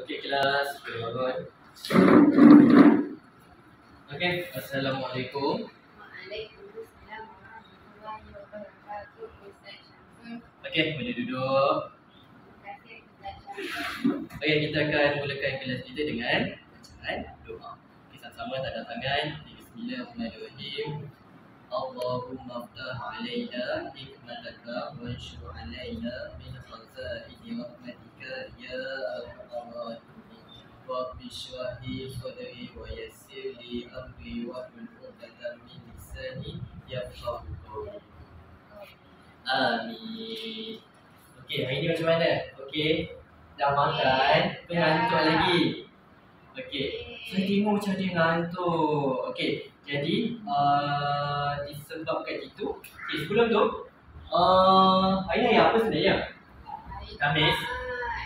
Okey kelas. Good. Okey, Assalamualaikum. Waalaikumsalam warahmatullahi wabarakatuh. Ustaz Syamsul. Okey, boleh duduk. Terima kasih Ustaz Syamsul. Okey, kita akan mulakan kelas kita dengan bacaan doa. Okey, sama-sama tanda tangan. Bismillahirrahmanirrahim. Allahumma ftah alaina hikmataka wa anshur alaina min khazaini rahmatika ya arhamar rahimin. Rabbi shrah li sadri wa yassir li amri wahlul 'uqdatam min lisani yafqahu qawli. Amin. Okey, hari ni macam mana? Okey, dah makan? Ngantuk lagi? Okey, saya tengok macam dia ngantuk. Okey, jadi disebabkan itu, okey, sebelum tu hari ni apa sebenarnya? Khamis.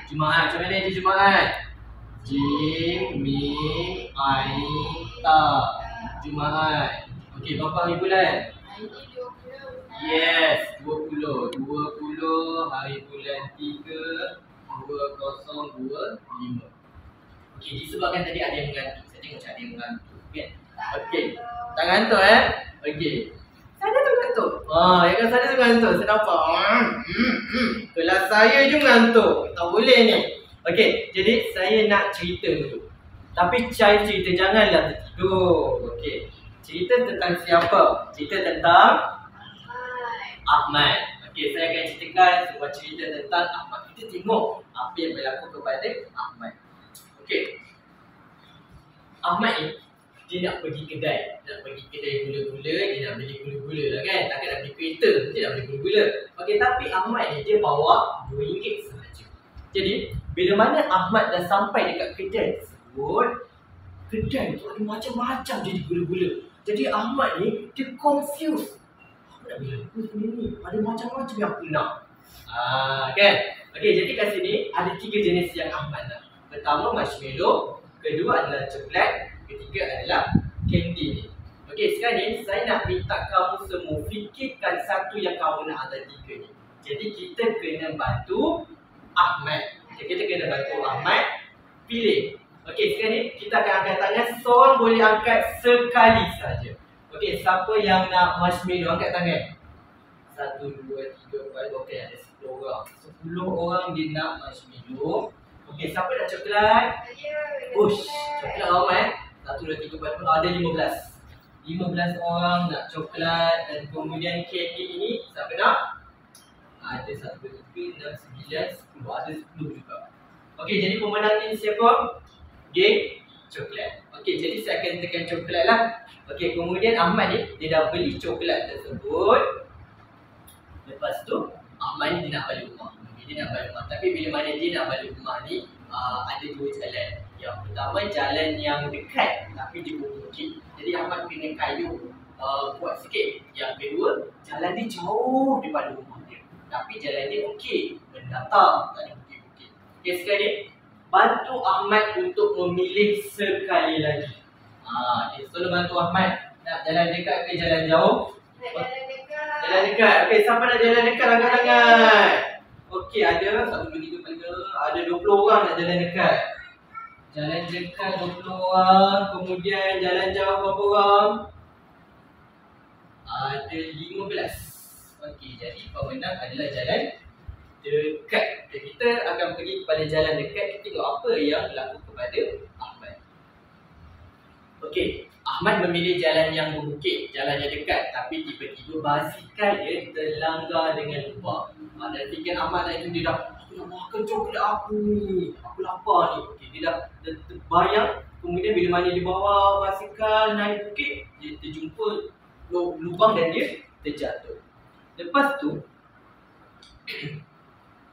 Jumaat. Macam mana je Jumaat? Jim, Mim, Ain, Ta. Jumaat. Okey, berapa hari bulan? Hari ni 20 Ustaz. Yes, 20 hari bulan 3 2025. Okey, disebabkan tadi ada yang mengantuk. Saya tengok macam ada yang mengantuk kan? Okey, tak ngantuk Okey, sana tu ngantuk. Yang kan sana tu ngantuk. Saya nampak kelas saya je mengantuk. Tak boleh ni. Okey, jadi saya nak cerita dulu. Tapi saya cerita janganlah tertidur. Okey, cerita tentang siapa? Cerita tentang Ahmad. Okey, saya akan ceritakan sebuah cerita tentang Ahmad. Kita tengok apa yang berlaku kepada Ahmad. Okey, Ahmad ni dia nak pergi kedai. Nak pergi kedai gula-gula. Dia nak beli gula-gula lah kan. Takkan nak beli kereta, dia nak beli gula-gula. Okey, tapi Ahmad ni dia bawa RM2 sahaja. Jadi bila mana Ahmad dah sampai dekat kedai tersebut, kedai tu ada macam-macam jadi gula-gula. Jadi Ahmad ni dia confused. Nak beli apa sebenarnya ni? Ada macam-macam yang aku nak. Kan? Okey, jadi kat sini ada 3 jenis yang Ahmad nak. Pertama marshmallow, kedua adalah coklat, ketiga adalah candy ni. Okey, sekarang ni saya nak minta kamu semua fikirkan satu yang kamu nak antara 3 ni. Jadi kita kena bantu Ahmad. Kita kena bantu Ahmad pilih. Okey, sekarang ni kita akan angkat tangan. Seorang boleh angkat sekali saja. Okey, siapa yang nak marshmallow angkat tangan? 1, 2, 3, 4. Okey, ada 10 orang. 10 orang dia nak marshmallow. Okey, siapa nak coklat? Ush, coklat ramai 1, 2, 3, 4. Ada 15. 15 orang nak coklat. Dan kemudian candy ini siapa nak? Ada 1, 2, 3, 6, 9, 10. Ada 10 juga. Okey, jadi pemenang ini siapa? Geng coklat. Okey, jadi saya akan tekan coklat lah. Okey, kemudian Ahmad ni dia dah beli coklat tersebut. Lepas tu Ahmad ni dia nak balik rumah. Dia nak balik rumah. Tapi bila mana dia nak balik rumah ni, ada 2 jalan. Yang pertama jalan yang dekat tapi di bukit. Jadi Ahmad kena kayu kuat sikit. Yang kedua, jalan dia jauh daripada rumah dia. Tapi jalan dia okey, mendatar, tak ada bukit-bukit. Okey, sekarang ni bantu Ahmad untuk memilih sekali lagi. Dia selalu bantu Ahmad nak jalan dekat ke jalan jauh? Jalan dekat. Jalan dekat. Okey, siapa nak jalan dekat angkat tangan. Okey, ada 1, 2, 3, 4, ada 20 orang nak jalan dekat. Jalan dekat 20 orang. Kemudian jalan jauh berapa orang? Ada 15. Okey, jadi pemenang adalah jalan dekat. Okay, kita akan pergi kepada jalan dekat. Kita tengok apa yang berlaku kepada Ahmad. Okey, Ahmad memilih jalan yang berbukit, jalan yang dekat. Tapi tiba-tiba basikal dia terlanggar dengan lupa. Dan fikir Ahmad tadi tu dia dah, aku nak makan coklat aku ni, aku lapar ni. Okey, dia dah terbayang. Kemudian bila mana dia bawa basikal naik bukit, dia terjumpa lubang dan dia terjatuh. Lepas tu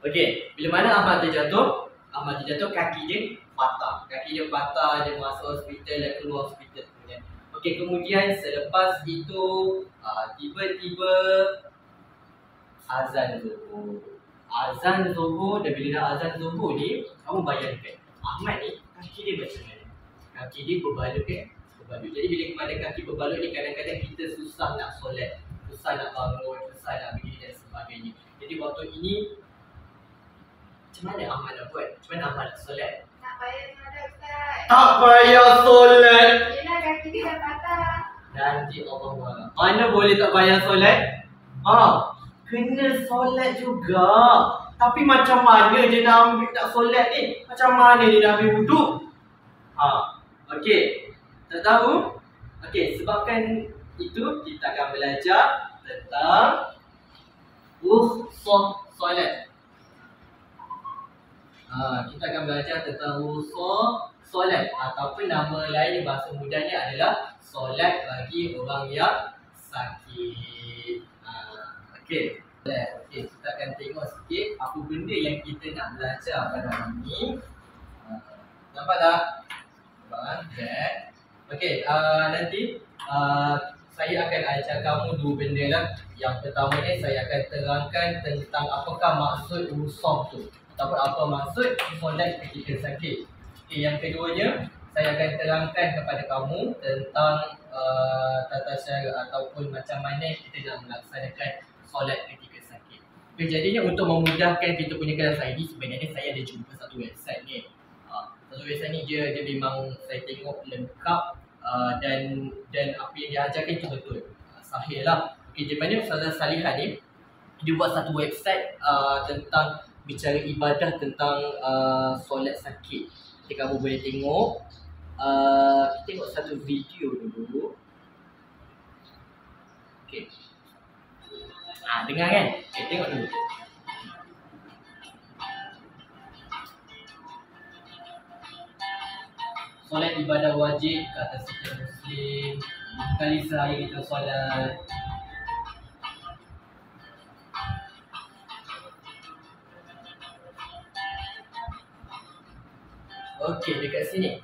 okey, bila mana Ahmad terjatuh, kaki dia patah. Kaki dia patah, dia masuk hospital dan keluar hospital kemudian. Okey, kemudian selepas itu tiba-tiba azan Zuhur. Azan Zuhur, dan bila dah azan Zuhur ni, kamu bayangkan Ahmad ni kaki dia macam mana? Kaki dia berbalut kan? Berbalut. Jadi bila mana kaki berbalut ni, kadang-kadang kita susah nak solat, susah nak bangun, susah nak berdiri dan sebagainya. Jadi waktu ini macam mana Ahmad nak buat? Macam mana Ahmad nak solat? Tak payah solat Ustaz. Tak payah solat. Yelah kaki dia dah patah. Janji Allah. Mana boleh tak payah solat? Kena solat juga. Tapi macam mana dia nak solat ni? Macam mana dia nak ambil wuduk? Okey. Tak tahu? Okey, sebabkan itu kita akan belajar tentang solat. Kita akan belajar tentang solat ataupun nama lain bahasa mudahnya adalah solat bagi orang yang sakit. Okey. Okey, kita akan tengok sikit apa benda yang kita nak belajar pada hari ni. Nampak tak? Nampak. Okey, nanti saya akan ajar kamu dua benda lah. Yang pertama ni saya akan terangkan tentang apakah maksud usoh tu ataupun apa maksud solat ketika sakit. Okay, yang keduanya saya akan terangkan kepada kamu tentang tata cara ataupun macam mana kita nak melaksanakan solat ketika sakit. Okay, jadinya untuk memudahkan kita punya kelas ini sebenarnya saya ada jumpa satu website ni. Satu website ni dia memang saya tengok lengkap dan apa yang dia ajarkan itu betul. Sahih lah. Okay, di mana Ustazah Salihah ni dia buat satu website tentang bicara ibadah tentang solat sakit. Jadi kamu boleh tengok. Kita tengok satu video dulu. Okay. Dengar kan? Okay, tengok dulu. Solat ibadah wajib kata setiap Muslim. Kali sehari kita solat. Okey, dekat sini.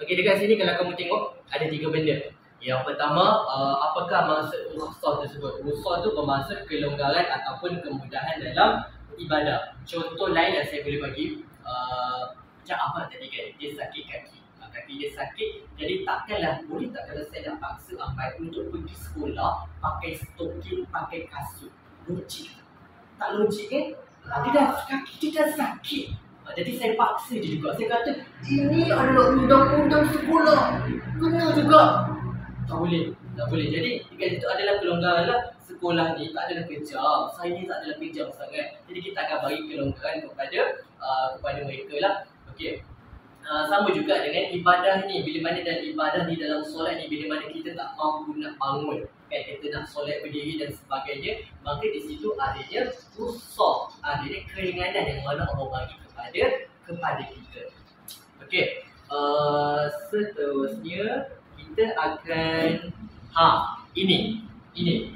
Okey, dekat sini kalau kamu tengok ada tiga benda. Yang pertama, apakah maksud rukhsah tersebut? Rukhsah tu bermaksud kelonggaran ataupun kemudahan dalam ibadah. Contoh lain yang saya boleh bagi, macam apa tadi kan, dia sakit kaki. Kaki dia sakit, jadi takkanlah, boleh tak kalau saya nak paksa Ahmad untuk pergi sekolah pakai stokin, pakai kasut? Logik tak logik kan? Kaki dia dah sakit. Jadi saya paksa dia juga. Saya kata, ini adalah undang-undang sekolah. Kena juga. Tak boleh. Jadi dekat situ adalah kelonggaran lah. Sekolah ni tak adalah kejam. Saya ni tak adalah kejam sangat. Jadi kita akan bagi kelonggaran kepada mereka lah. Okey. Sama juga dengan ibadah ni. Bila mana dan ibadah di dalam solat ni, bila mana kita tak mampu nak bangun, kan, kita nak solat berdiri dan sebagainya, maka di situ adanya rukhsah, adanya keringanan yang mana Allah bagi kepada kita. Okey. Seterusnya kita akan ini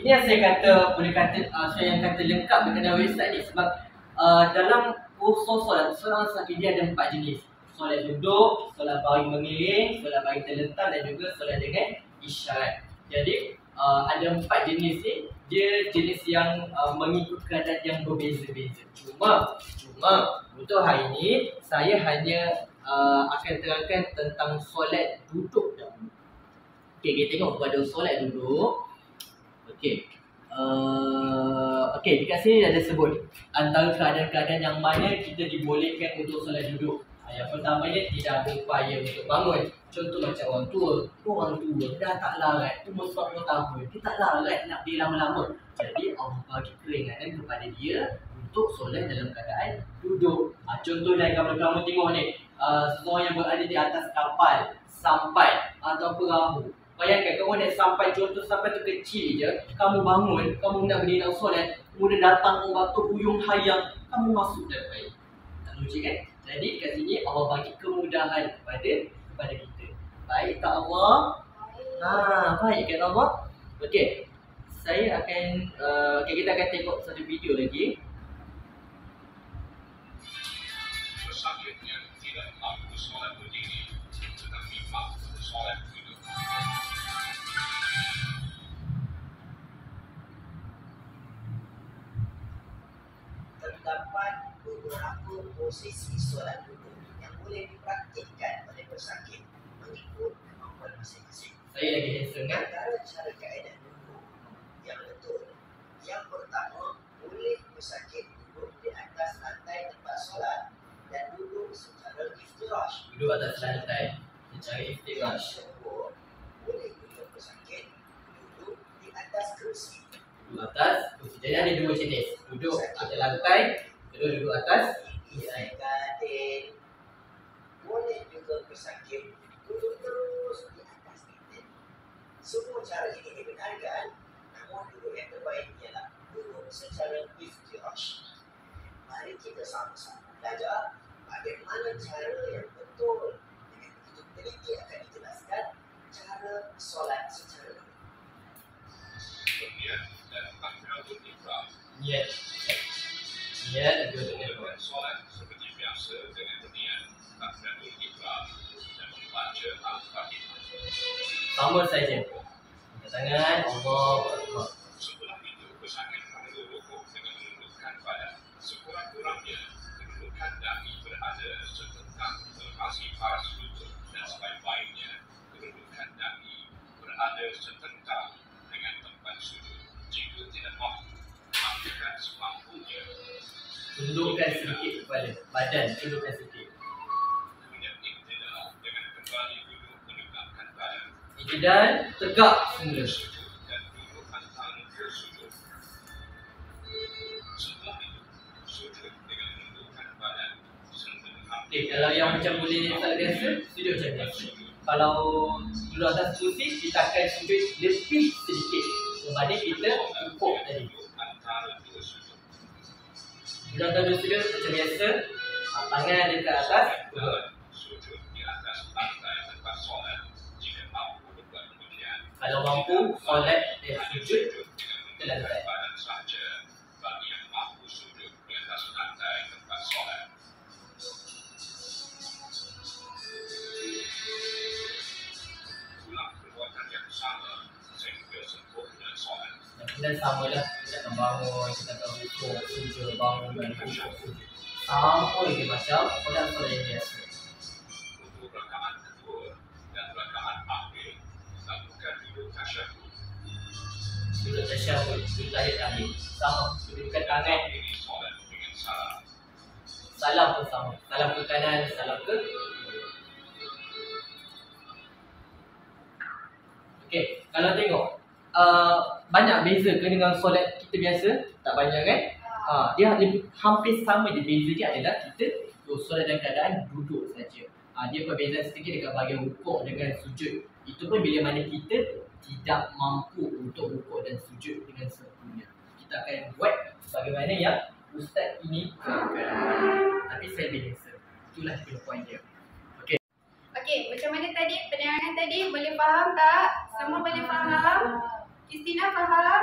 yang saya kata boleh kata saya yang kata lengkap berkenaan website ni sebab dalam rukhsah solat seorang sakit dia ada 4 jenis. Solat duduk, solat baring mengiring, solat baring terletak dan juga solat dengan isyarat. Jadi ada 4 jenis ni. Dia jenis yang mengikut keadaan yang berbeza-beza. Cuma untuk hari ini saya hanya akan terangkan tentang solat duduk dahulu. Okey, kita tengok kepada solat duduk. Okey. Okey, dekat sini ada sebut antara keadaan-keadaan yang mana kita dibolehkan untuk solat duduk. Yang pertamanya tidak berupaya untuk bangun. Contoh macam orang tua dah tak larat, umur 40 tahun, dia tak larat nak berdiri lama-lama. Jadi Allah bagi keringanan kepada dia untuk solat dalam keadaan duduk. Contoh dari gambar kamu tengok ni, seseorang yang berada di atas kapal, sampai atau perahu. Bayangkan kamu naik sampai, contoh sampai tu kecil je, kamu bangun, kamu nak berdiri nak solat, kemudian datang orang tu huyung hayang, kamu masuk dalam air. Tak logik kan? Jadi kat sini Allah bagi kemudahan kepada kita. Baik tak Allah? Baik kan Allah? Okey. Saya akan kita akan tengok satu video lagi. Pesakit yang tidak mampu solat berdiri tetapi mampu solat duduk. Terdapat beberapa posisi solat duduk yang boleh dipraktikkan oleh pesakit mengikut kemampuan masing-masing. Saya lagi handsome kan? Antara cara kaedah duduk yang betul, yang pertama, boleh pesakit duduk di atas lantai tempat tempat solat dan duduk secara iftirash. Duduk atas lantai secara iftirash. Boleh juga pesakit duduk di atas kerusi. Duduk atas kursi. Jadi ada dua jenis. Duduk atas lantai, kedua duduk atas kursi. Katil. Boleh juga pesakit duduk terus di atas katil. Semua cara ini dibenarkan, namun duduk yang terbaik ialah duduk secara iftirash. Mari kita sama-sama belajar bagaimana cara yang betul. Dengan begitu teliti akan dijelaskan cara solat secara baik. Kemudian dan takbiratul ihram. Niat. Niat duduk dengan Melakukan solat seperti biasa dengan berniat takbiratul ihram dan membaca Al-Fatihah. sama saja. Angkat tangan, Allahu Akbar. Setelah itu, pesakit perlu rukuk dengan menundukkan badan. Sekurang-kurangnya, kedudukan dahi berada setengah melewati paras lutut dan sebaik-baiknya, kedudukan dahi berada setengah dengan tempat sujud. Jika tidak mampu, lakukan semampunya. Tundukkan sedikit kepala, badan tundukkan sedikit. Kemudian iktidal dengan kembali duduk menegakkan badan. Iktidal, tegak semula. Sujud dan duduk antara dua sujud. Setelah itu, sujud dengan menundukkan badan serta Okey, kalau yang macam boleh tak biasa, sujud macam biasa. Kalau duduk atas kursi, kita akan sujud lebih sedikit berbanding kita rukuk tadi. antara dua sujud. Duduk atas dua sujud macam biasa, tangan dekat atas, duduk. Sujud di atas lantai tempat solat jika mampu berbuat demikian. Kalau mampu, solat dan sujud dengan ke lantai. menundukkan badan sahaja bagi yang mampu sujud di atas lantai tempat solat. Ulang perbuatan yang sama sehingga sempurna solat. Dan sama lah, kita akan bangun, kita akan rukuk, sujud, bangun dan rukuk, sujud. Sama je macam solat-solat yang biasa. Untuk rakaat kedua dan rakaat akhir, lakukan duduk tasyahud. Duduk tasyahud, duduk tahiyat akhir. Sama, dudukkan tangan, Ini solat dengan salam. salam pun sama. Salam ke kanan, salam ke kiri. Okey, kalau tengok banyak beza ke dengan solat kita biasa? Tak banyak kan? Dia hampir sama je. Beza dia adalah kita solat dalam keadaan duduk saja. Dia perbezaan sedikit dengan bahagian rukuk dengan sujud. Itu pun bila mana kita tidak mampu untuk rukuk dan sujud dengan sempurna. Kita akan buat bagaimana yang ustaz ini lakukan. Tapi saya biasa. Itulah poin dia. Okey, macam mana tadi penerangan tadi boleh faham tak? Semua boleh faham? Christina faham?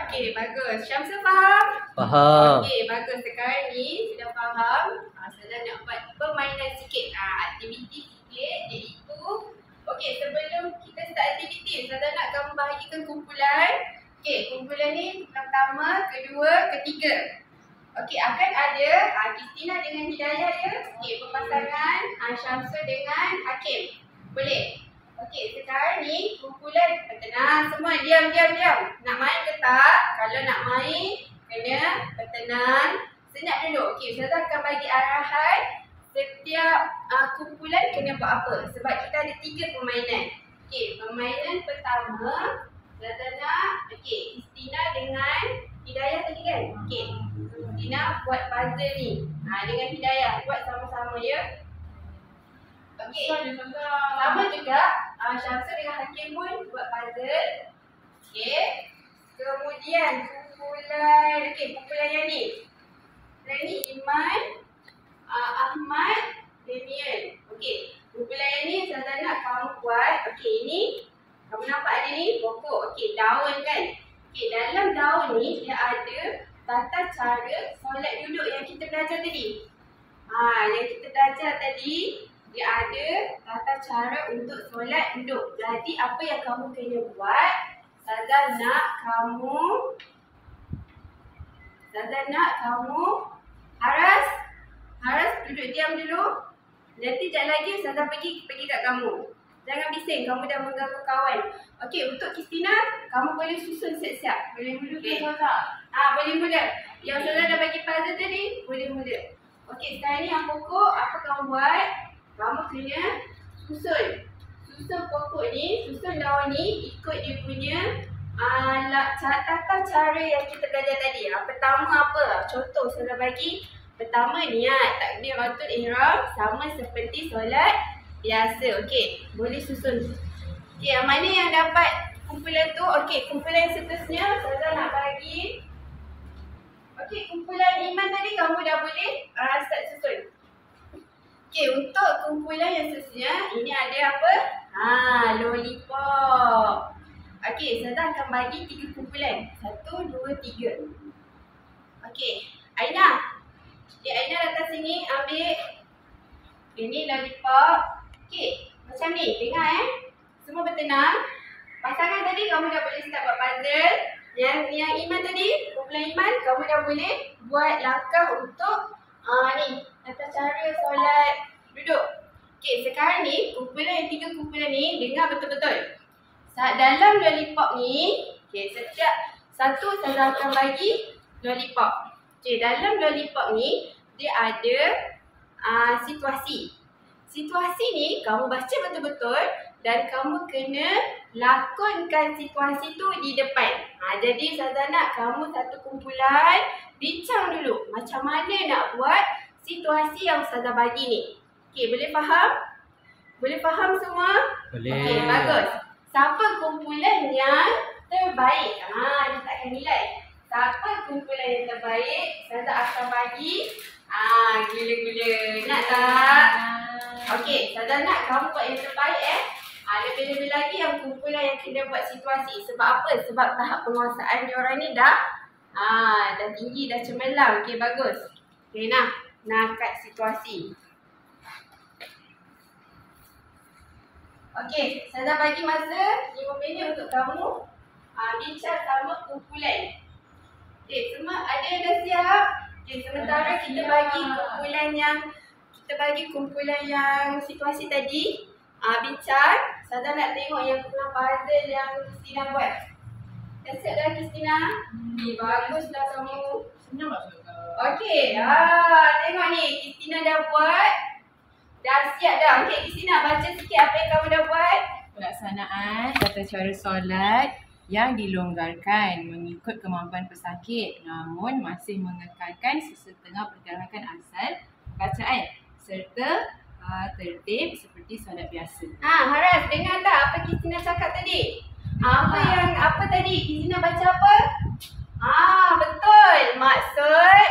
Okey, bagus. Syamsul faham? Faham. Okey, bagus. Sekarang ni sudah faham. Saya nak buat permainan sikit. Aktiviti sikit iaitu okey, sebelum kita start aktiviti, saya nak kamu bahagikan kumpulan. Okey, kumpulan ni pertama, kedua, ketiga. Okey, akan ada Christina dengan Hidayah ya. Okey, berpasangan Syamsul dengan Hakim. Boleh? Okey, sekarang ni kumpulan tenang semua, diam. Nak main ke tak? Kalau nak main, kena bertenang. Senyap dulu. Okey, Ustazah akan bagi arahan setiap kumpulan kena buat apa. Sebab kita ada 3 permainan. Okey, permainan pertama, Ustazah nak, okey, Christina dengan Hidayah tadi kan? Okey, Christina buat puzzle ni. Dengan Hidayah, buat sama-sama ya. Okey, sama juga Syamsul dengan Hakim pun buat puzzle. Okey, kemudian kumpulan yang ni. Yang ni Iman, Ahmad, Damian. Okey, kumpulan yang ni saya nak kamu buat. Okey, ini kamu nampak ada ni pokok. Okey, daun kan. Okey, dalam daun ni dia ada tata cara solat duduk yang kita belajar tadi. Yang kita belajar tadi, dia ada tata cara untuk solat duduk. Jadi apa yang kamu kena buat, Ustazah nak kamu Haras duduk diam dulu. Nanti sekejap lagi Ustazah pergi kat kamu. Jangan bising, kamu dah mengganggu kawan. Okey, untuk Christina, kamu boleh susun siap-siap. Boleh mula ke Ustazah? Boleh mula. Yang Ustazah dah bagi puzzle tadi, boleh mula. Okey, sekarang ni yang pokok apa kamu buat? Kamu kena susun pokok ni, susun daun ni ikut dia punya tata cara yang kita belajar tadi. Pertama apa? Contoh saya bagi. Pertama niat takbiratul ihram sama seperti solat biasa. Okey, boleh susun. Okey, yang mana yang dapat kumpulan tu? Okey, kumpulan yang seterusnya saya nak bagi. Okey, kumpulan iman tadi kamu dah boleh start susun. Okey, untuk kumpulan yang seterusnya ini ada apa? Lollipop. Okey, saya akan bagi 3 kumpulan. 1, 2, 3. Okey, Aina. Aina datang sini ambil ini lollipop. Okey, macam ni. Dengar semua bertenang. Pasangan tadi kamu dah boleh start buat puzzle. Yang Iman tadi, kumpulan Iman, kamu dah boleh buat langkah untuk ni, tata cara solat duduk. Okey, sekarang ni kumpulan yang 3 kumpulan ni dengar betul-betul. Dalam lollipop ni, okey, setiap satu saya akan bagi lollipop. Okey, dalam lollipop ni dia ada situasi. Situasi ni kamu baca betul-betul dan kamu kena lakonkan situasi tu di depan. Jadi Ustazah nak kamu satu kumpulan bincang dulu macam mana nak buat situasi yang Ustazah bagi ni. Okey, boleh faham? Boleh faham semua? Boleh. Okey, bagus. Siapa kumpulan yang terbaik? Kita akan nilai. Siapa kumpulan yang terbaik? Ustazah akan bagi gula-gula. Nak tak? Okey, Ustazah nak kamu buat yang terbaik lebih-lebih lagi yang kumpulan yang kena buat situasi. Sebab apa? Sebab tahap penguasaan diorang ni dah tinggi, dah cemerlang. Okey, bagus. Okey, nak kat situasi. Okey, saya bagi masa 5 minit untuk kamu bincang sama kumpulan. Okey, semua ada yang dah siap? Okey, sementara kita bagi kumpulan yang situasi tadi bincang. Saya nak tengok yang puzzle yang Kristina buat. Dah siap dah Kristina? Bagus dah kamu. Senang tak Ustazah? Okey, tengok ni Kristina dah buat. Dah siap dah. Okey, Kristina baca sikit apa yang kamu dah buat. Pelaksanaan tata cara solat yang dilonggarkan mengikut kemampuan pesakit namun masih mengekalkan sesetengah pergerakan asal bacaan serta tertib seperti solat biasa. Haras, dengar tak apa Kristina cakap tadi? Apa tadi? Kristina baca apa? Betul. Maksud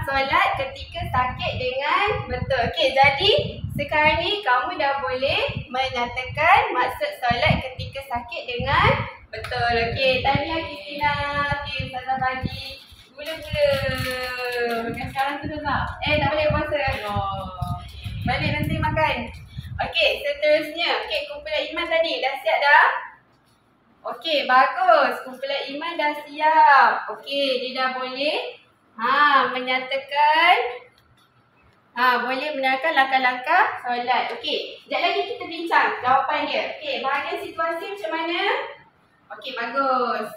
solat ketika sakit dengan betul. Okey, jadi sekarang ni kamu dah boleh menyatakan maksud solat ketika sakit dengan betul. Okey, tahniah Kristina. Okey, Ustazah bagi gula-gula. Makan sekarang tu tak? Tak boleh puasa. Balik nanti makan. Okey, seterusnya. Okey, kumpulan Iman tadi dah siap dah? Okey, bagus. Kumpulan Iman dah siap. Okey, dia dah boleh menyatakan boleh menerangkan langkah-langkah solat. Okey, sekejap lagi kita bincang jawapan dia. Okey, bahagian situasi macam mana? Okey, bagus.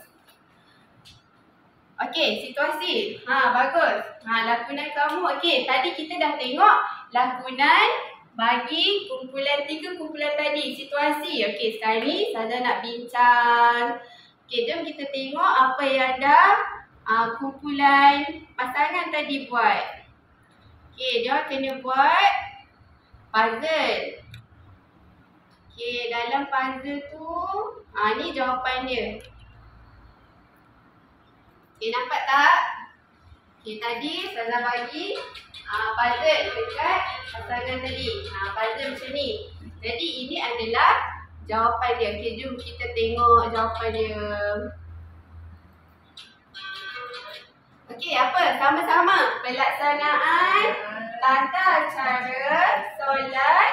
Okey, situasi. Bagus. Lakonan kamu. Okey, tadi kita dah tengok lakonan bagi kumpulan 3 kumpulan tadi. Situasi. Okey, sekarang ni Ustazah nak bincang. Okey, jom kita tengok apa yang dah kumpulan pasangan tadi buat. Okey, dia kena buat puzzle. Okey, dalam puzzle tu ni jawapan dia. Okey, nampak tak? Okey, tadi Ustazah bagi puzzle dekat pasangan tadi. Puzzle macam ni. Jadi ini adalah jawapan dia. Okey, jom kita tengok jawapan dia. Okey, apa? Sama-sama. Pelaksanaan tata cara solat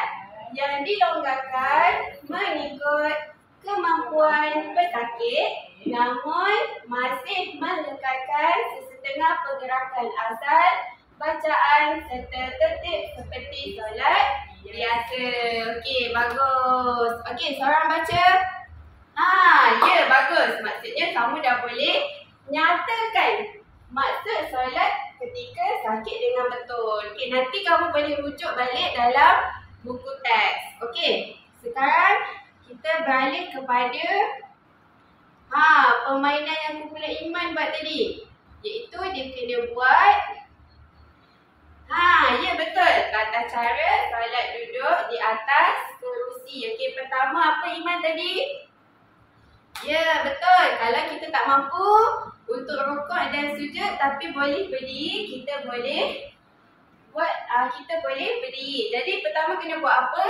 yang dilonggarkan mengikut kemampuan pesakit namun masih mengekalkan sesetengah pergerakan asal bacaan serta tertib seperti solat biasa. Okey, bagus. Okey, seorang baca. Ya, bagus. Maksudnya kamu dah boleh nyatakan maksud solat ketika sakit dengan betul. Okey, nanti kamu boleh rujuk balik dalam buku teks. Okey, sekarang kita balik kepada permainan yang kumpulan Iman buat tadi. Iaitu dia kena buat ya betul. Tata cara solat duduk di atas kerusi. Okey, pertama apa Iman tadi? Ya, betul. Kalau kita tak mampu untuk rukuk dan sujud tapi boleh berdiri, kita boleh berdiri. Jadi pertama kena buat apa?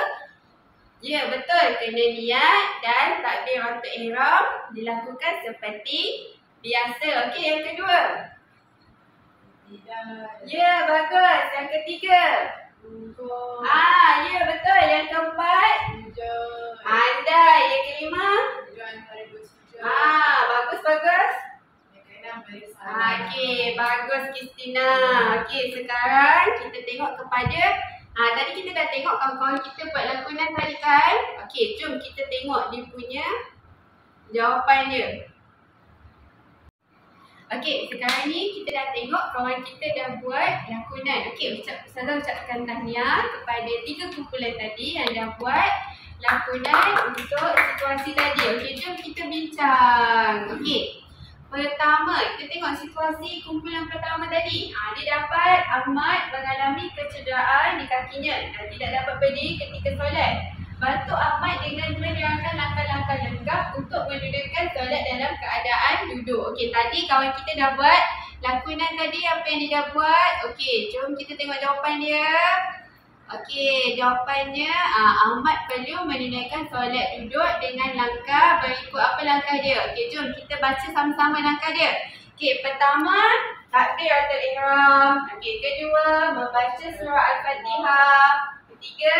Ya, betul. Kena niat dan takbiratul ihram dilakukan seperti biasa. Okey, yang kedua. Ya, bagus. Yang ketiga. Ya, betul. Yang keempat. Andai. Yang kelima. Bagus. Okey, bagus Kristina. Okey, sekarang kita tengok kepada tadi kita dah tengok kawan-kawan kita buat lakonan tadi kan? Okey, jom kita tengok dia punya jawapan dia. Okey, sekarang ni kita dah tengok kawan kita dah buat lakonan. Okey, Ustazah ucapkan tahniah kepada 3 kumpulan tadi yang dah buat lakonan untuk situasi tadi. Okey, jom kita bincang. Okey, pertama kita tengok situasi kumpulan pertama tadi. Dia dapat Ahmad mengalami kecederaan di kakinya dan tidak dapat berdiri ketika solat. Bantu Ahmad dengan menerangkan langkah-langkah lengkap untuk mendudukkan solat dalam keadaan duduk. Okey, tadi kawan kita dah buat lakonan tadi, apa yang dia dah buat. Okey, jom kita tengok jawapan dia. Okey, jawapannya Ahmad perlu menunaikan solat duduk dengan langkah berikut. Apa langkah dia? Okey, jom kita baca sama-sama langkah dia. Okey, pertama takbiratul ihram. Okey, kedua membaca surah Al-Fatihah. Ketiga,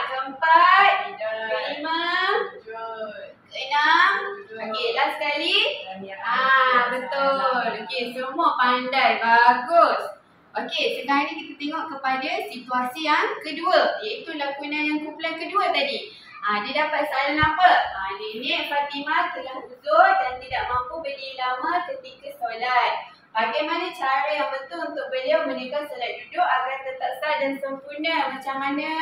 keempat, kelima, keenam. Okey, last sekali. Betul. Okey, semua pandai. Bagus. Okey, sekarang ni kita tengok kepada situasi yang kedua, iaitu lakonan yang kumpulan kedua tadi. Dia dapat soalan apa? Nenek Fatimah telah uzur dan tidak mampu berdiri lama ketika solat. Bagaimana cara yang betul untuk beliau menunaikan solat duduk agar tetap sah dan sempurna? Macam mana?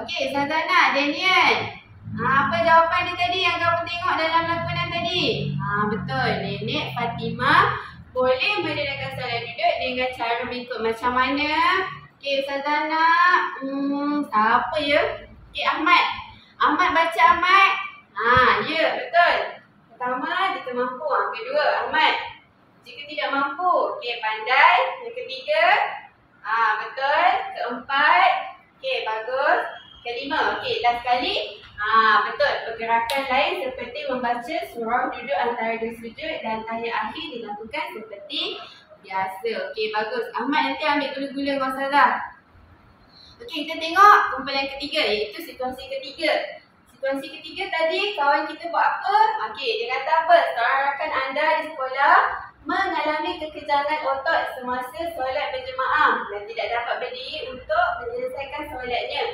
Okey, Sazana, Daniel. Apa jawapan dia tadi yang kamu tengok dalam lakonan tadi? Betul, Nenek Fatimah boleh menunaikan solat duduk dengan cara berikut. Macam mana? Okey, Sazana. Siapa ya? Okey, Ahmad. Ahmad baca, Ahmad. Ya, betul. Pertama, jika mampu. Kedua, Ahmad. Jika tidak mampu. Okey, pandai. Yang ketiga. Betul. Keempat. Okey, bagus. Kelima. Okey, last sekali. Betul. Pergerakan lain seperti membaca surah duduk antara dua sujud dan tahiyat akhir dilakukan seperti biasa. Okey, bagus. Ahmad nanti ambil gula-gula dengan Ustazah. Okey, kita tengok kumpulan ketiga, iaitu situasi ketiga. Situasi ketiga tadi kawan kita buat apa? Okey, dia kata apa? Seorang rakan anda di sekolah mengalami kekejangan otot semasa solat berjemaah dan tidak dapat berdiri untuk menyelesaikan solatnya.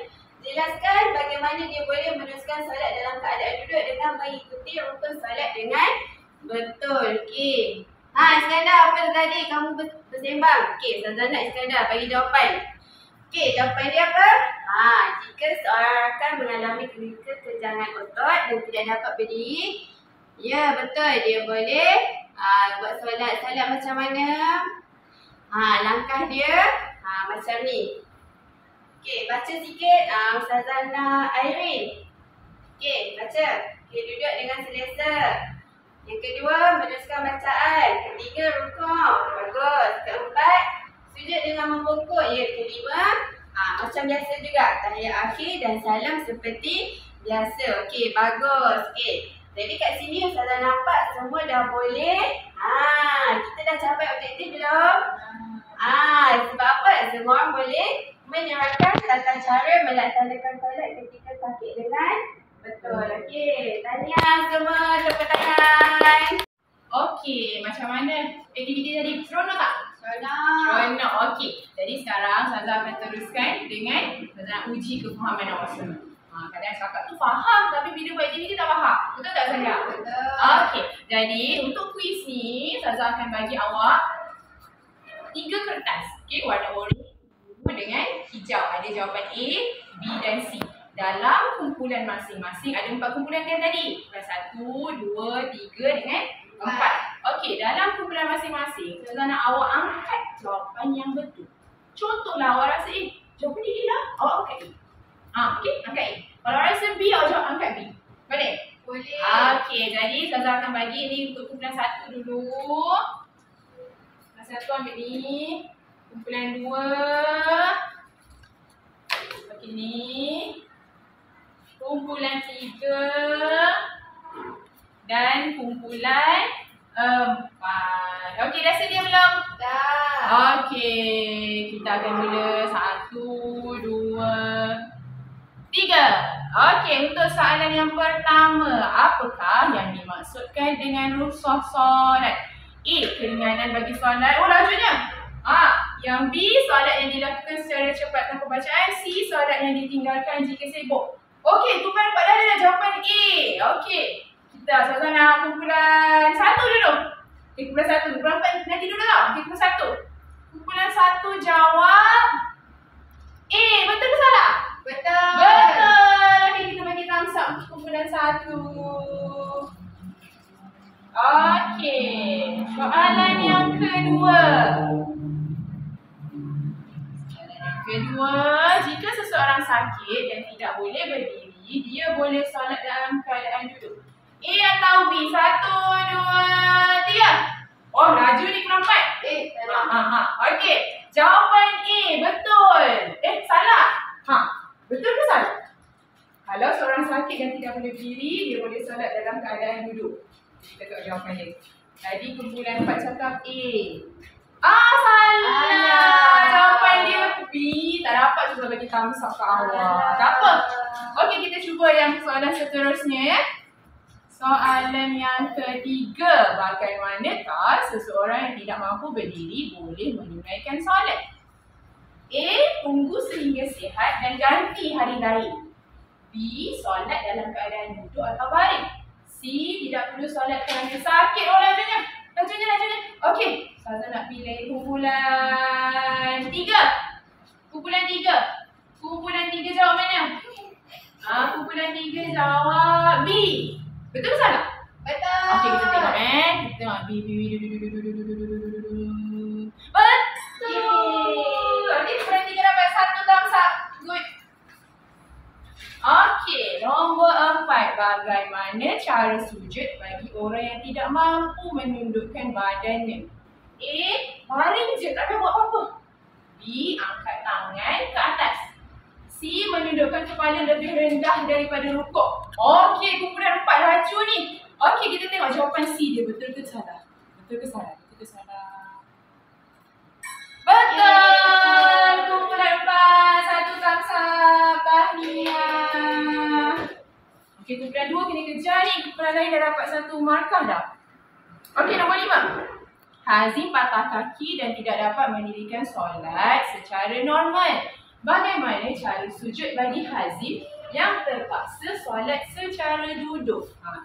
Jelaskan bagaimana dia boleh meneruskan solat dalam keadaan duduk dengan mengikuti rukun solat dengan betul. Okey. Iskandar, apa tadi kamu bersembang? Okey, Sazana Iskandar bagi jawapan. Okey, jawapan dia apa? Jika seorang rakan mengalami kekejangan otot dan tidak dapat berdiri, ya betul, dia boleh buat solat macam mana? Langkah dia macam ni. Okey, baca sikit Ustazana Irene. Okey, baca. Okey, duduk dengan selesa. Yang kedua, meneruskan bacaan. Ketiga, rukuk. Bagus. Keempat, sujud dengan membungkuk. Ya, kelima, macam biasa juga. Tahiyat akhir dan salam seperti biasa. Okey, bagus. Okey. Jadi kat sini Ustazah nampak semua dah boleh. Kita dah capai objektif belum? Sebab apa? Semua orang boleh menerangkan tata cara melaksanakan solat ketika sakit dengan betul. Okey, tahniah semua, tepuk tangan. Okey, macam mana aktiviti tadi? Seronok tak? Seronok. Okey. Jadi sekarang Ustazah akan teruskan dengan Ustazah nak uji kefahaman awak semua. Kadang kakak tu faham tapi bila buat aktiviti tak faham. Betul tak Ustazah? Betul. Okey. Jadi untuk kuis ni Ustazah akan bagi awak 3 kertas. Okey, warna oranye dengan hijau. Ada jawapan A, B dan C. Dalam kumpulan masing-masing ada 4 kumpulan kan tadi? Kumpulan 1, 2, 3 dengan 4. Okey, dalam kumpulan masing-masing, Ustazah nak awak angkat jawapan yang betul. Contohlah awak rasa jawapan A lah, awak angkat A. Okey, angkat A. Kalau rasa B, awak jawab angkat B. Boleh? Boleh. Okey, jadi Ustazah akan bagi ni untuk kumpulan 1 dulu. Kumpulan 1 ambil ni. Kumpulan 2. Okey ni. Kumpulan 3 dan kumpulan 4. Okey, dah sedia belum? Dah. Okey, kita akan mula 1, 2, 3. Okey, untuk soalan yang pertama, apakah yang dimaksudkan dengan rukhsah solat? A, keringanan bagi solat. Oh, lajunya. Yang B, solat yang dilakukan secara cepat tanpa bacaan. C, solat yang ditinggalkan jika sibuk. Okey, kumpulan 4 dah ada jawapan A. Okey. Kita Ustazah nak kumpulan 1 dulu. Kumpulan 1. Kumpulan 4 nanti dulu tau. Okey, kumpulan 1. Kumpulan 1 jawab A. Betul ke salah? Betul. Betul. Okey, kita bagi thumbs up untuk kumpulan 1. Okey. Soalan yang kedua. Kedua, jika seseorang sakit dan tidak boleh berdiri, dia boleh solat dalam keadaan duduk. A atau B? 1, 2, 3. Oh, laju ni kurang 4. Salah. Okey, jawapan A betul. Salah. Betul ke salah? Kalau seorang sakit dan tidak boleh berdiri, dia boleh solat dalam keadaan duduk. Kita tengok jawapan dia. Tadi kumpulan 4 cakap A. Salah. Jawapan dia B. Tak dapat juga bagi thumbs up ke awak. Tak apa. Okey, kita cuba yang soalan seterusnya ya. Soalan yang ketiga. Bagaimanakah seseorang yang tidak mampu berdiri boleh menunaikan solat? A. Tunggu sehingga sihat dan ganti hari lain. B. Solat dalam keadaan duduk atau baring. C. Tidak perlu solat kerana sakit. Oh, lajunya. Okey. Ustazah nak pilih kumpulan 3. Kumpulan 3. Kumpulan 3 jawab mana? Kumpulan 3 jawab B. Betul ke salah? Betul. Okey, kita tengok Kita tengok B. Betul. Okey, kumpulan 3 dapat 1 thumbs up. Good. Okey, nombor 4. Bagaimana cara sujud bagi orang yang tidak mampu menundukkan badannya? A. Baring je, tak payah buat apa-apa. B. Angkat tangan ke atas. C. Menundukkan kepala lebih rendah daripada rukuk. Okey, kumpulan 4 laju ni. Okey, kita tengok jawapan C dia. Betul ke salah? Betul ke salah? Betul! Kumpulan 4. 1 thumbs up. Tahniah. Okey, kumpulan 2 kena kejar ni. Kumpulan lain dah dapat 1 markah dah. Okey, nombor 5. Hazim patah kaki dan tidak dapat mendirikan solat secara normal. Bagaimana cara sujud bagi Hazim yang terpaksa solat secara duduk? A,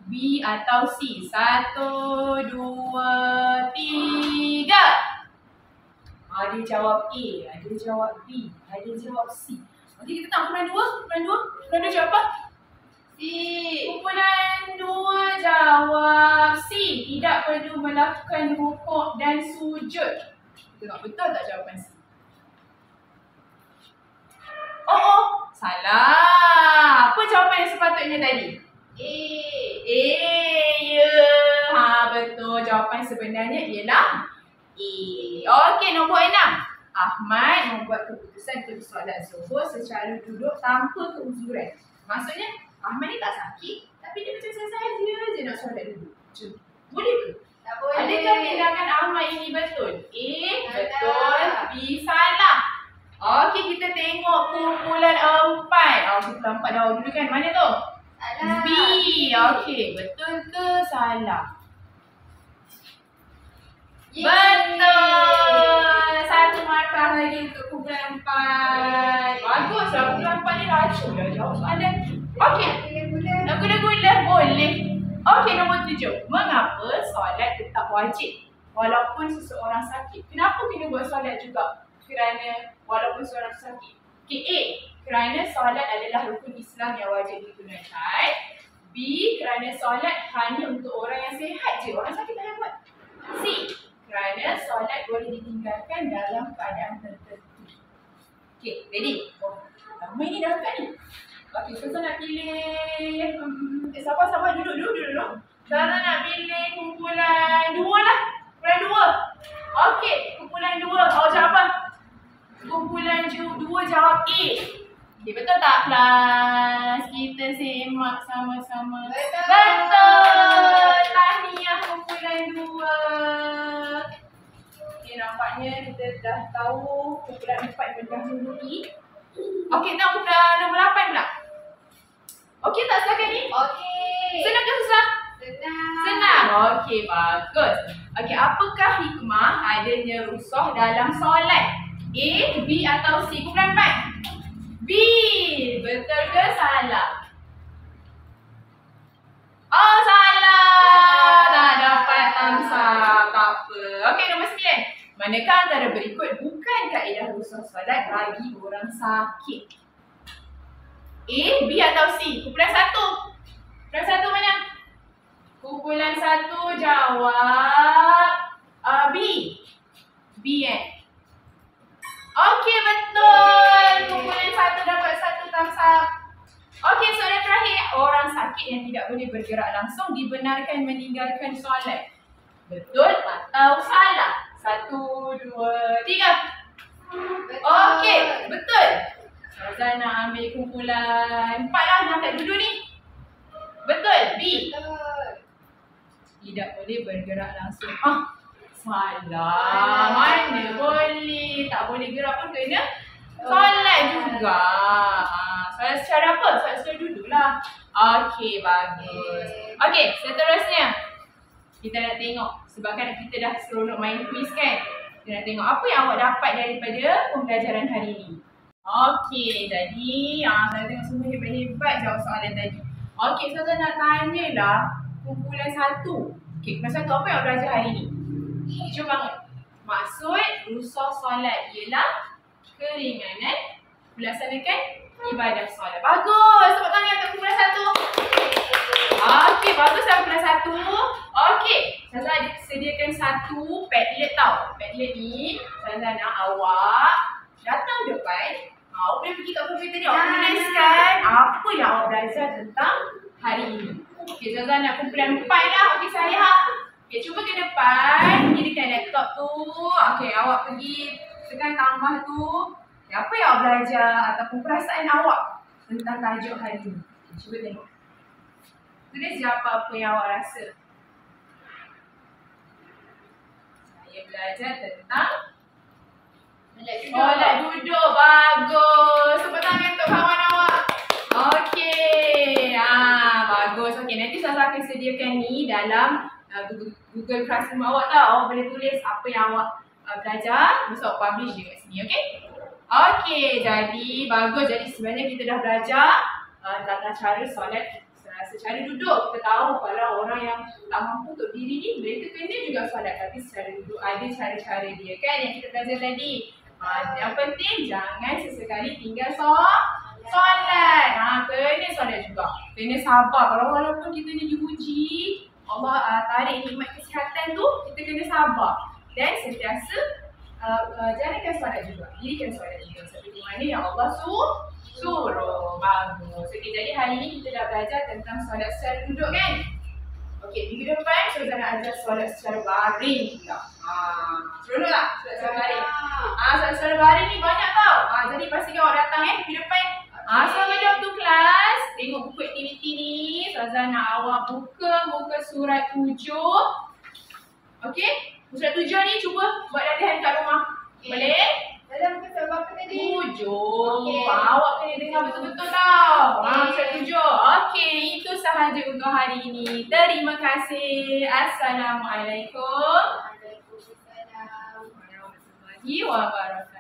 B atau C? 1, 2, 3. Ada jawab A, ada jawab B, ada jawab C. Okey, kita tengok kumpulan 2 jawab apa? C. Kumpulan 2 jawab C. Tidak perlu melakukan rukuk dan sujud. Tengok betul tak jawapan C? Salah. Apa jawapan yang sepatutnya tadi? A. Ya. Betul. Jawapan sebenarnya ialah A. Okey, nombor 6. Ahmad membuat keputusan untuk solat zuhur secara duduk tanpa keuzuran. Maksudnya Ahmad ni tak sakit, tapi dia macam saja je nak solat duduk. Boleh ke? Tak boleh. Adakah tindakan Ahmad ini betul? A. Betul. B. Salah. Okey, kita tengok kumpulan 4. Kumpulan 4 dah dulu kan? Mana tu? Salah. B. Okey, betul ke salah? Betul. 1 markah lagi untuk kumpulan 4. Bagus lah, kumpulan 4 ni laju dah jawab soalan. Okey, nak gula-gula boleh. Okey, nombor 7. Mengapa solat tetap wajib? walaupun seseorang sakit. Kenapa kena buat solat juga? Kerana walaupun seseorang sakit. Okay, A. Kerana solat adalah rukun Islam yang wajib ditunaikan. B. Kerana solat hanya untuk orang yang sihat je. Orang sakit tak payah buat. C. Kerana solat boleh ditinggalkan dalam keadaan tertentu. Okay, ready? Oh, lama ini dah buka ni. Okay, Ustazah nak pilih sabar duduk. Ustazah nak pilih kumpulan 2 lah. Kumpulan 2. Okay, kumpulan 2. Awak jawab apa? Kumpulan 2 jawab A. Okay, betul tak kelas? Kita semak sama-sama. Betul! Tahniah kumpulan 2. Okay, nampaknya kita dah tahu kumpulan 4 berdahului. Okay, nak kumpulan nombor 8 pula. Okay tak setakat ni? Okey. Senang ke susah? Senang. Okey, bagus. Okey, apakah hikmah adanya rusuh dalam solat? A, B atau C? Kumpulan 4. B. Betul ke salah? Oh, salah. Tak dapat thumbs up. Tak apa. Okey, nombor 9. Manakah antara berikut bukan kaedah rusuh solat bagi orang sakit? A, B atau C? Kumpulan 1. Kumpulan 1 mana? Kumpulan 1 jawab B. B Okey, betul. Kumpulan 1 dapat 1 thumbs up. Okey, soalan terakhir. Orang sakit yang tidak boleh bergerak langsung dibenarkan meninggalkan solat. Betul atau salah? 1, 2, 3. Okey, betul. Ustazah nak ambil kumpulan 4 lah. Dah tak duduk ni. Betul. B. Betul. Tidak boleh bergerak langsung. Salah. Mana boleh. Tak boleh gerak pun kena solat juga. Solat secara apa? Solat secara duduk lah. Okey, bagus. Okey, seterusnya. Kita nak tengok. Sebabkan kita dah seronok main quiz kan. Kita nak tengok apa yang awak dapat daripada pembelajaran hari ini. Okey, jadi saya tengok semua hebat-hebat jawab soalan tadi. Okey, saya nak tanya lah kumpulan 1. Okey, kumpulan 1 apa yang belajar hari ni? Hijau banget. Maksud rusuh solat ialah keringanan melaksanakan ibadah solat. Bagus. Tepuk tangan untuk kumpulan 1. Okey, bagus lah kumpulan 1. Okey, saya sediakan 1 Padlet tau. Padlet ni saya nak awak datang depan. Awak boleh pergi kat komputer ni. Awak tuliskan apa yang awak belajar tentang hari ini. Okey, Zaza nak kumpulan 4 lah. Okey, saya. Okey, cuba ke depan. Kirikan laptop tu. Okey, awak pergi tekan tambah tu. Okay, apa yang awak belajar ataupun perasaan awak tentang tajuk hari ini. Cuba tengok. Tulis je apa-apa yang awak rasa. Saya belajar tentang solat duduk. Bagus. Tepuk tangan untuk kawan awak. Okey. Bagus. Okey, nanti saya akan sediakan ni dalam Google Classroom awak tau. Awak boleh tulis apa yang awak belajar. Mesti awak publish dekat sini. Okey? Okey. Jadi, bagus. Jadi, sebenarnya kita dah belajar tentang cara solat secara duduk. Kita tahu kalau orang yang tak mampu untuk diri ni, mereka kena juga solat. Tapi secara duduk ada cara-cara dia kan yang kita belajar tadi. Yang penting jangan sesekali tinggal solat. Kena solat juga. Kena sabar. Kalau walaupun kita ni diuji, Allah tarik nikmat kesihatan tu, kita kena sabar. Dan sentiasa jalankan solat juga. Dirikan solat juga. Seperti mana yang Allah suruh. Bagus. Okey, jadi hari ni kita dah belajar tentang solat secara duduk kan? Okey, minggu depan Ustazah nak ajar solat secara baring pula. Seronok tak? Solat secara baring. Solat secara baring ni banyak tau. Jadi pastikan awak datang minggu depan. Selamat jam tu kelas. Tengok buku aktiviti ni. Ustazah nak awak buka muka surat 7. Okey? Surat 7 ni cuba buat latihan kat rumah. Boleh? Dalam muka surat berapa tadi? 7. Okey. Awak kena dengar betul-betul tau. Surat 7. Okey, itu sahaja untuk hari ini. Terima kasih. Assalamualaikum Waalaikumsalam. warahmatullahi wabarakatuh.